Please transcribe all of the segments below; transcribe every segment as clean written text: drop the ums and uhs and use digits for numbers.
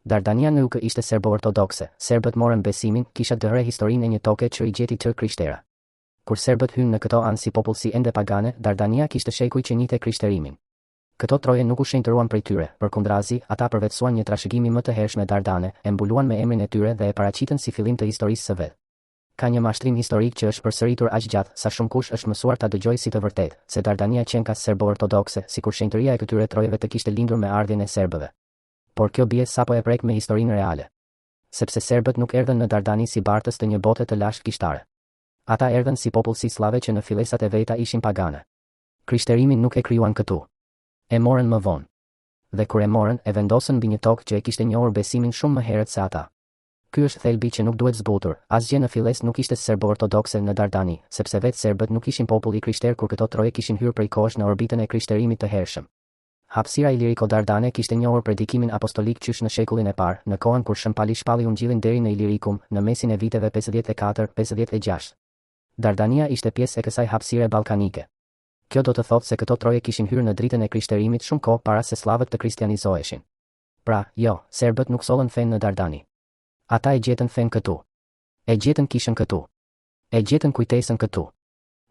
Dardania nuk ishte serbo-ortodokse, serbët morën besimin, kisha dëre historinë e një toke që i gjeti tërë krishtera. Kur serbët hynë në këto anë si popullsi ende pagane, Dardania kishte shekuj që njite krishterimin. Këto troje nuk u shenjtëruan prej tyre, përkundrazi, ata përvetësuan një trashëgimi më të hershme dardane, e mbuluan me emrin e tyre dhe e paraqitën si fillim të historisë së vet. Ka një mashtrim historik që është përsëritur aq gjatë sa shumë kush është mësuar ta dëgjojë si të vërtetë, se Dardania qenë ka serbo-ortodokse, sikur shenjtëria e këtyre trojeve të kishte lindur me ardhjen e serbëve. Por kjo bie sapo e prek me historinë reale. Sepse serbët nuk erdhën në Dardani si bartës të një bote të lashtë kishtare. Ata erdhën si popull si slave që në fillesat e veta ishin pagane. Krishterimin nuk e krijuan këtu. E morën më vonë. Dhe kur e morën, e vendosën mbi një tokë që e kishte njohur besimin shumë më herët se ata. Ky është thelbi që nuk duhet zbutur. Asgjë në filles nuk ishte serbo-ortodokse në Dardani, sepse vetë serbët nuk ishin popull i krishter kur këto troje kishin hyrë prej kohësh në orbitën e krishterimit të hershëm. Hapësira iliriko-dardane kishte njohur predikimin apostolik qysh në shekullin e parë, në kohën kur Shëmpali shpalli ungjillin deri në Ilirikum, në mesin e viteve 54-56. Dardania ishte pjesë e kësaj hapësire ballkanike. Kjo do të thotë se këto troje kishin hyrë në dritën e krishterimit shumë kohë para se slavët të kristianizoheshin. Pra, jo, serbët nuk sollën fen në Dardani. Ata e gjetën fen këtu. E gjetën kishën këtu. E gjetën kujtesën këtu.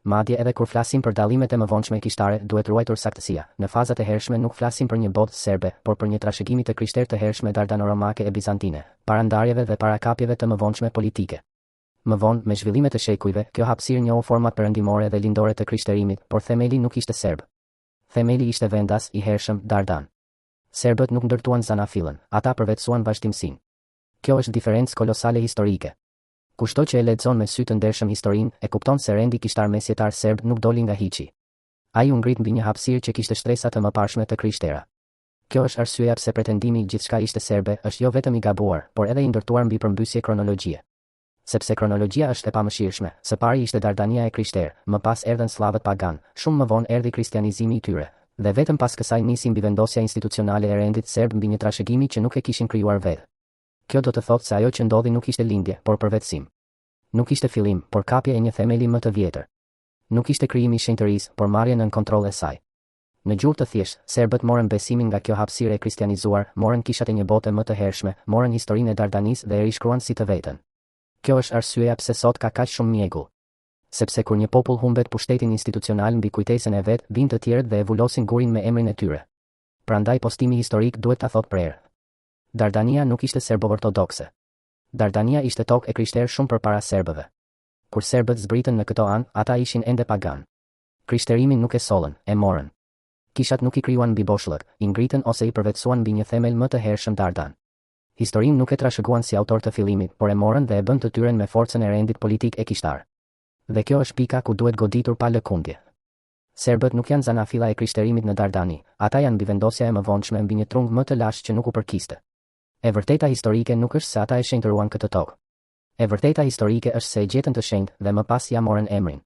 Madje edhe kur flasim për dallimet e mëvonshme kishtare, duhet ruajtur saktësia. Në fazat e hershme nuk flasim për një botë serbe, por për një trashëgimi të krishterë të hershme dardanoromake e bizantine, para ndarjeve dhe para kapjeve të mëvonshme politike. Më vonë, me zhvillimet e shekujve, kjo hapësirë njohu format perëndimore dhe lindore të krishterimit, por themeli nuk ishte serb. Themeli ishte vendas i hershëm Dardan. Serbët nuk ndërtuan zanafillën, ata përvetësuan vazhdimsinë. Kjo është diferencë kolosale historike. Kushto që e lexon me sy të ndershëm historinë, e kupton se rendi kishtar mesjetar serb nuk doli nga hiçi. Ai u ngrit mbi një hapësirë që kishte shtresa të mëparshme të krishtera. Kjo është arsyeja pse pretendimi gjithçka ishte serbe është jo vetëm i gabuar, por edhe i ndërtuar mbi përmbysje kronologjie. Sepse kronologjia është e pamëshirshme, së pari ishte Dardania e krishterë, më pas erdhën slavët pagan, shumë më vonë erdhi kristianizimi i tyre, dhe vetëm pas kësaj nisi mbivendosja institucionale e rendit serb mbi një trashëgimi që nuk e kishin krijuar vetë. Kjo do të thotë se ajo që ndodhi nuk ishte lindje, por përvetësim. Nuk ishte fillim, por kapje e një themeli më të vjetër. Nuk ishte krijimi i shenjtërisë, por marrja nën kontroll e saj. Në gjuhë të thjeshtë, serbët morën besimin nga kjo hapësirë e kristianizuar, morën kishat e një bote më të hershme, morën historinë e Dardanisë dhe e rishkruan si të vetën. Kjo është arsyeja pse sot ka kaq shumë mjegull. Sepse kur një popull humbet pushtetin institucional mbi kujtesën e vet, vinë të tjerët dhe e vullosin gurin me emrin e tyre. Prandaj postimi historik duhet ta thotë prerë. Dardania nuk ishte serbo-ortodokse. Dardania ishte tokë e krishterë shumë përpara serbëve. Kur serbët zbritën në këto anë, ata ishin ende pagan. Krishterimin nuk e sollën, e morën. Kishat nuk i krijuan mbi boshllëk, i ngritën ose i përvetësuan mbi një themel më të hershëm Dardan. Historinë nuk e trashëguan si autor të fillimit, por e morën dhe e bën të tyren me forcën e rendit politik e kishtar. Dhe kjo është pika ku duhet goditur pa lëkundje. Serbët nuk janë zanafilla e krishterimit në Dardani, ata janë mbivendosja e mëvonshme mbi një trung më të lashtë që nuk u përkiste. E vërteta historike nuk është se ata e shenjtëruan këtë tokë. E vërteta historike është se e gjetën të shenjtë dhe më pas ja morën emrin.